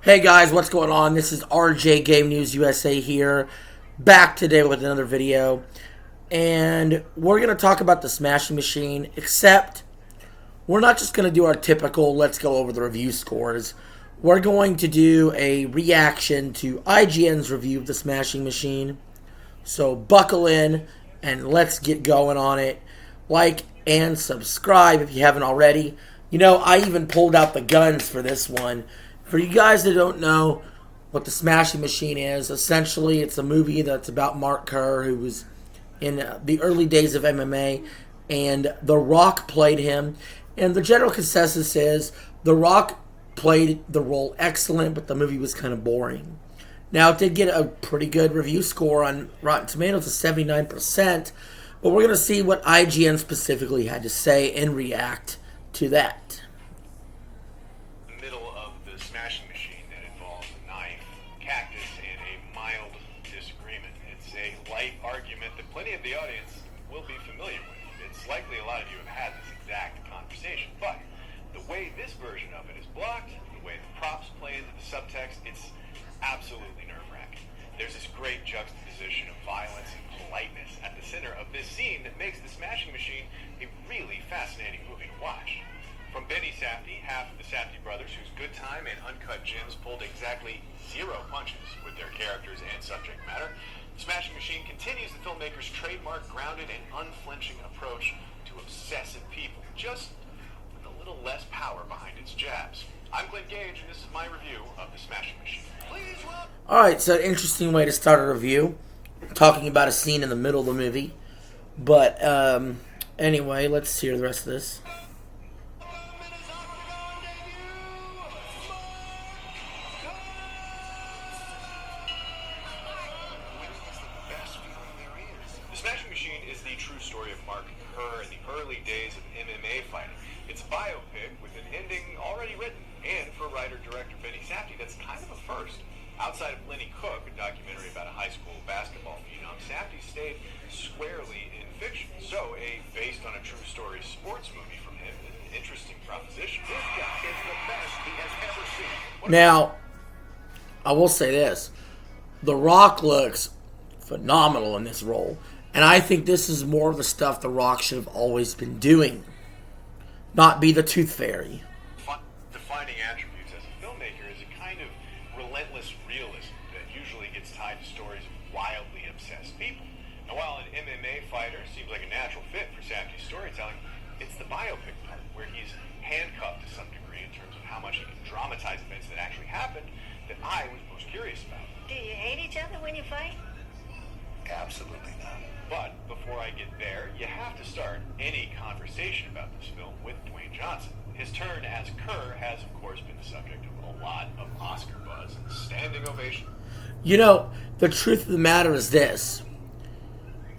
Hey guys, what's going on? This is RJ Game News USA here, back today with another video. And we're going to talk about the Smashing Machine, except we're not just going to do our typical let's go over the review scores. We're going to do a reaction to IGN's review of the Smashing Machine. So buckle in and let's get going on it. Like and subscribe if you haven't already. You know, I even pulled out the guns for this one. For you guys that don't know what the Smashing Machine is, essentially it's a movie that's about Mark Kerr, who was in the early days of MMA, and The Rock played him. And the general consensus is The Rock played the role excellent, but the movie was kind of boring. Now, it did get a pretty good review score on Rotten Tomatoes of 79%, but we're going to see what IGN specifically had to say and react to that. Smashing Machine that involves a knife, cactus, and a mild disagreement. It's a light argument that plenty of the audience will be familiar with. It's likely a lot of you have had this exact conversation, but the way this version of it is blocked, the way the props play into the subtext, it's absolutely nerve-wracking. There's this great juxtaposition of violence and politeness at the center of this scene that makes the Smashing Machine a really fascinating movie to watch. From Benny Safdie, half of the Safdie brothers, whose Good Time and Uncut Gems pulled exactly 0 punches with their characters and subject matter, the Smashing Machine continues the filmmaker's trademark grounded and unflinching approach to obsessive people, just with a little less power behind its jabs. I'm Glenn Gage, and this is my review of the Smashing Machine. Alright, so interesting way to start a review, talking about a scene in the middle of the movie. But anyway, let's hear the rest of this. The Smashing Machine is the true story of Mark Kerr in the early days of MMA fighting. It's a biopic with an ending already written, and for writer-director Benny Safdie, that's kind of a first. Outside of Lenny Cook, a documentary about a high school basketball phenom, Safdie stayed squarely in fiction. So, based on a true story sports movie from him is an interesting proposition. This guy is the best he has ever seen. Now, I will say this. The Rock looks phenomenal in this role. And I think this is more of the stuff The Rock should have always been doing. Not be the tooth fairy. Defining attributes as a filmmaker is a kind of relentless realism that usually gets tied to stories of wildly obsessed people. Now, while an MMA fighter seems like a natural fit for Safdie's storytelling, it's the biopic part where he's handcuffed to some degree in terms of how much he can dramatize events that actually happened that I was most curious about. Do you hate each other when you fight? Absolutely not. But before I get there, you have to start any conversation about this film with Dwayne Johnson. His turn as Kerr has, of course, been the subject of a lot of Oscar buzz and standing ovation. You know, the truth of the matter is this.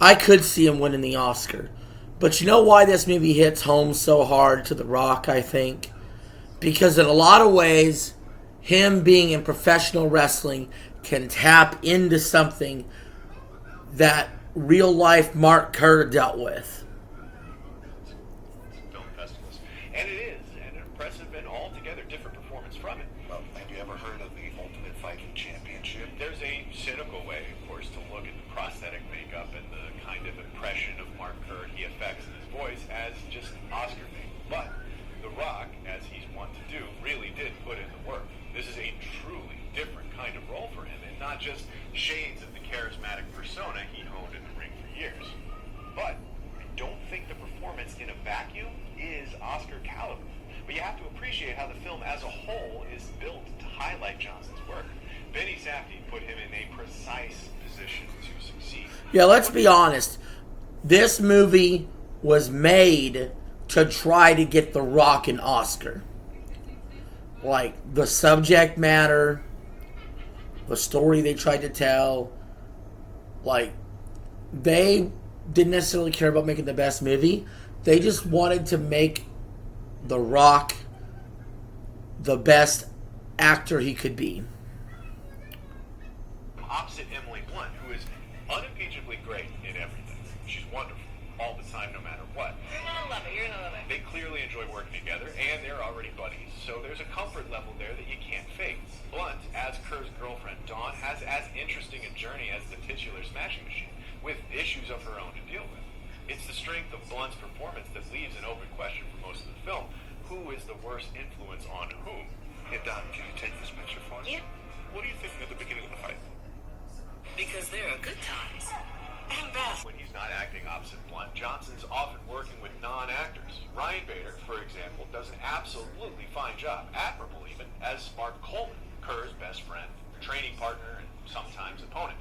I could see him winning the Oscar. But you know why this movie hits home so hard to The Rock, I think? Because in a lot of ways, him being in professional wrestling can tap into something that real-life Mark Kerr dealt with. Film festivals. And it is an impressive and altogether different performance from it. Well, have you ever heard of the Ultimate Fighting Championship? There's a cynical way, of course, to look at the prosthetic makeup and the kind of impression of Mark Kerr he affects in his voice as just Oscar bait. But The Rock, as he's wont to do, really did put in the work. This is a truly different kind of role for him, and not just shades of the charismatic persona he honed in the ring for years. But I don't think the performance in a vacuum is Oscar caliber. But you have to appreciate how the film as a whole is built to highlight Johnson's work. Benny Safdie put him in a precise position to succeed. Yeah, let's be honest. This movie was made to try to get The Rock an Oscar. Like, the subject matter, the story they tried to tell, like, they didn't necessarily care about making the best movie. They just wanted to make The Rock the best actor he could be. Opposite Emily Blunt, who is unimpeachably great in everything. She's wonderful all the time, no matter what. You're gonna love it. You're gonna love it. They clearly enjoy working together, and they're already buddies, so there's a comfort level there that you can't fake. Blunt has as interesting a journey as the titular Smashing Machine, with issues of her own to deal with. It's the strength of Blunt's performance that leaves an open question for most of the film. Who is the worst influence on whom? Hey, Don, can you take this picture for us? Yeah. What are you thinking at the beginning of the fight? Because there are good times and bad. When he's not acting opposite Blunt, Johnson's often working with non-actors. Ryan Bader, for example, does an absolutely fine job, admirable even, as Mark Coleman, Kerr's best friend, training partner, and sometimes opponent.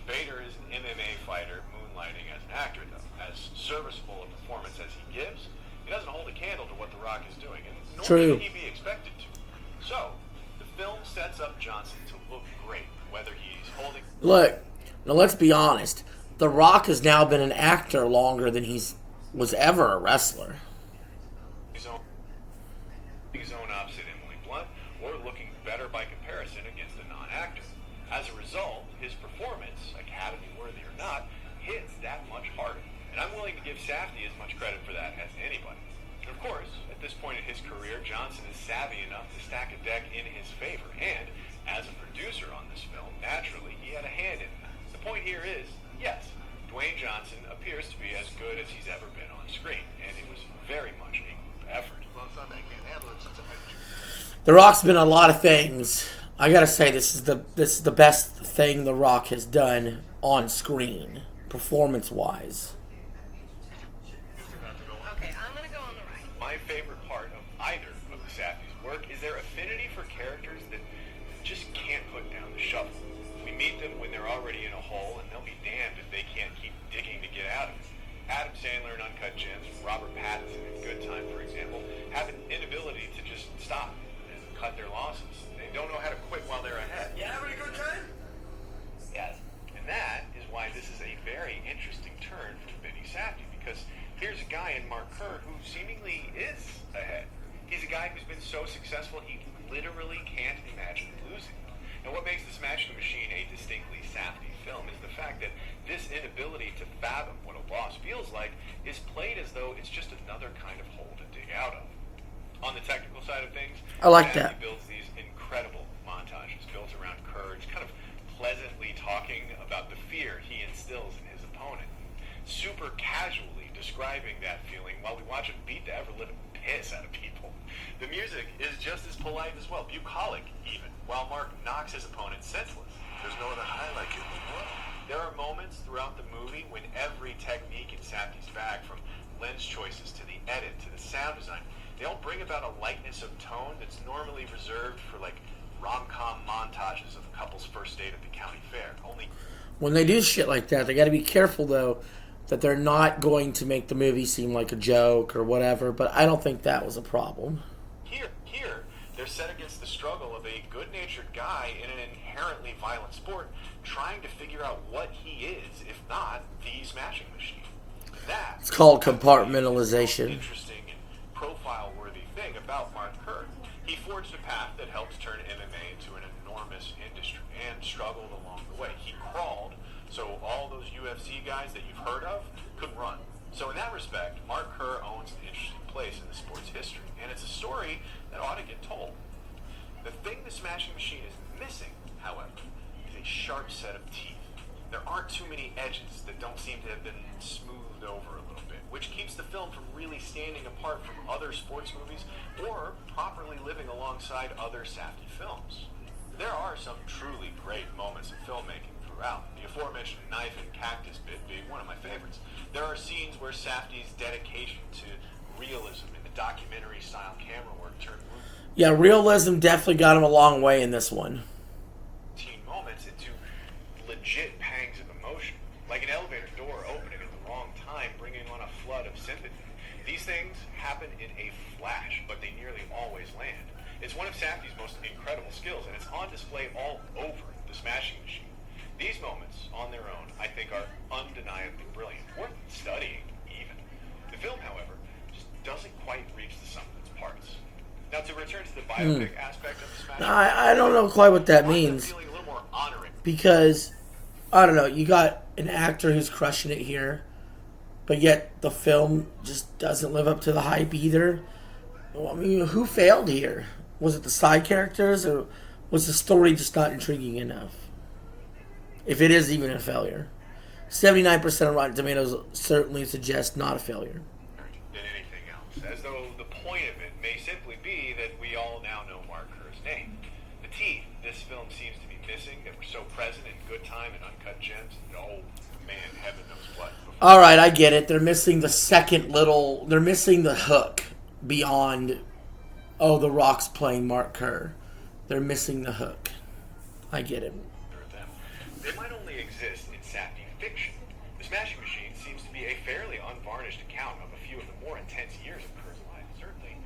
Bader is an MMA fighter moonlighting as an actor, though. As serviceable a performance as he gives, he doesn't hold a candle to what The Rock is doing, and nor True. should he be expected to. So, the film sets up Johnson to look great, whether he's holding... Look, now let's be honest. The Rock has now been an actor longer than was ever a wrestler. his own opposite Emily Blunt, or looking better by comparison against a non-actor. As a result, his performance, Academy-worthy or not, hits that much harder. And I'm willing to give Safdie as much credit for that as anybody. And of course, at this point in his career, Johnson is savvy enough to stack a deck in his favor. And as a producer on this film, naturally, he had a hand in that. The point here is, yes, Dwayne Johnson appears to be as good as he's ever been on screen. And it was very much a group effort. Well, it's not that I can't handle it since I met you. The Rock's been a lot of things. I gotta say, this is the best thing The Rock has done on screen, performance-wise. Okay, I'm gonna go on the right. My favorite part of either of the Safdie's work is their affinity for characters that just can't put down the shovel. We meet them when they're already in a hole, and they'll be damned if they can't keep digging to get out of it. Adam Sandler in Uncut Gems, Robert Pattinson in Good Time, for example, have an inability to just stop and cut their losses. They don't know how to quit while they're ahead. You having a good time? Yes. And that is why this is a very interesting turn for Benny Safdie, because here's a guy in Mark Kerr who seemingly is ahead. He's a guy who's been so successful he literally can't imagine losing. And what makes the Smashing Machine a distinctly Safdie film is the fact that this inability to fathom what a loss feels like is played as though it's just another kind of hole to dig out of. On the technical side of things, I like Safdie that. builds these incredible montages built around Kerr, kind of pleasantly talking about the fear he instills in his opponent, super casually describing that feeling while we watch him beat the ever-living piss out of people. The music is just as polite as well, bucolic even, while Mark knocks his opponent senseless. There's no other high like it in the world. There are moments throughout the movie when every technique in Safdie's bag, from lens choices to the edit to the sound design, they all bring about a lightness of tone that's normally reserved for like rom-com montages of a couple's first date at the county fair. Only When they do shit like that, they gotta be careful, though, that they're not going to make the movie seem like a joke or whatever, but I don't think that was a problem. Here, they're set against the struggle of a good-natured guy in an inherently violent sport trying to figure out what he is, if not the Smashing Machine. That It's called is the compartmentalization. most interesting and profile-worthy thing about Mark Kerr. He forged a path that helped turn MMA into an enormous industry and struggled along the way. He crawled, so all those UFC guys that you've heard of could run. So in that respect, Mark Kerr owns an interesting place in the sport's history, and it's a story that ought to get told. The thing the Smashing Machine is missing, however, is a sharp set of teeth. There aren't too many edges that don't seem to have been smoothed over a little bit, which keeps the film from really standing apart from other sports movies or properly living alongside other Safdie films. There are some truly great moments of filmmaking throughout, the aforementioned knife and cactus bit being one of my favorites. There are scenes where Safdie's dedication to realism in the documentary-style camera work turned Yeah, realism definitely got him a long way in this one. routine moments into legit pangs of emotion, like an elevator door opening at the wrong time, bringing on a flood of sympathy. These things happen in a flash, but they nearly always land. It's one of Safdie's most incredible skills, and it's on display all over the Smashing Machine. These moments, on their own, I think are undeniably brilliant, worth studying even. The film, however, just doesn't quite reach the sum of its parts. Now, to return to the biopic aspect of the Smashing I don't know quite what that Machine, means, feeling a little more honoring. because, I don't know, you got an actor who's crushing it here, but yet the film just doesn't live up to the hype either. Well, I mean, who failed here? Was it the side characters, or was the story just not intriguing enough? if it is even a failure. 79% of Rotten Tomatoes certainly suggests not a failure. Than anything else, as though the point of it may simply be that we all now know Mark Kerr's name. The teeth this film seems to be missing that were so present in Good Time and Uncut Gems. Oh man, heaven knows what. All right, I get it. They're missing the second little. They're missing the hook beyond. Oh, The Rock's playing Mark Kerr. They're missing the hook. I get it. Them. They might only exist in sappy fiction. The Smashing Machine seems to be a fairly unvarnished account of a few of the more intense years of Kerr's life. Certainly,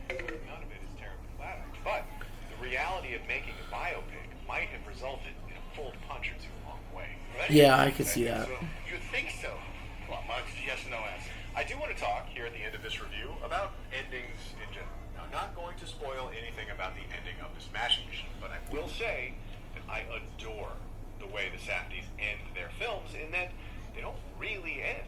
none of it is terribly flattering. But the reality of making a biopic might have resulted in a full punch or two along the way. Right? Yeah, I could see that. So, you'd think so. Come on, Mark, yes or no answer. I do want to talk here at the end of this review about endings in general. Now, I'm not going to spoil anything about the ending of the Smashing Machine, but I will say that I adore the way the Safdies end their films in that they don't really end.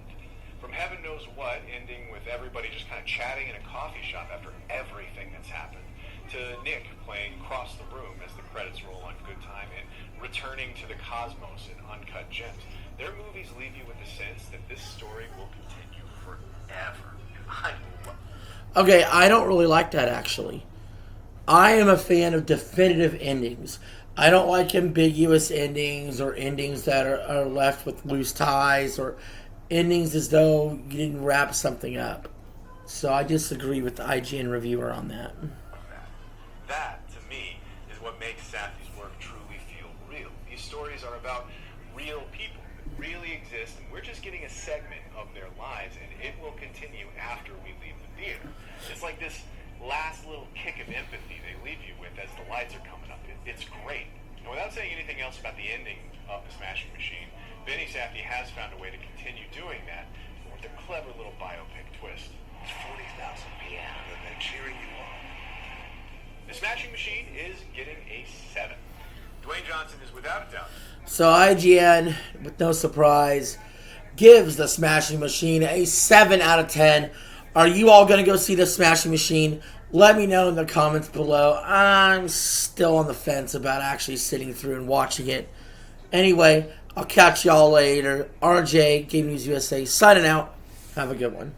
From heaven knows what, ending with everybody just kind of chatting in a coffee shop after everything that's happened, to Nick playing Cross the Room as the credits roll on Good Time and returning to the cosmos in Uncut Gems. Their movies leave you with the sense that this story will continue forever. I love it. Okay, I don't really like that actually. I am a fan of definitive endings. I don't like ambiguous endings or endings that are left with loose ties or endings as though you didn't wrap something up. So I disagree with the IGN reviewer on that. That, to me, is what makes Safdie's work truly feel real. These stories are about real people that really exist, and we're just getting a segment of their lives, and it will continue after we leave the theater. It's like this last little kick of empathy they leave you with as the lights are coming up. It's great. And without saying anything else about the ending of The Smashing Machine, Vinny Safdie has found a way to continue doing that with a clever little biopic twist. It's 40,000 people and they're cheering you on. The Smashing Machine is getting a 7. Dwayne Johnson is without a doubt. So IGN, with no surprise, gives The Smashing Machine a 7 out of 10. Are you all going to go see The Smashing Machine? Let me know in the comments below. I'm still on the fence about actually sitting through and watching it. Anyway, I'll catch y'all later. RJ, Game News USA, signing out. Have a good one.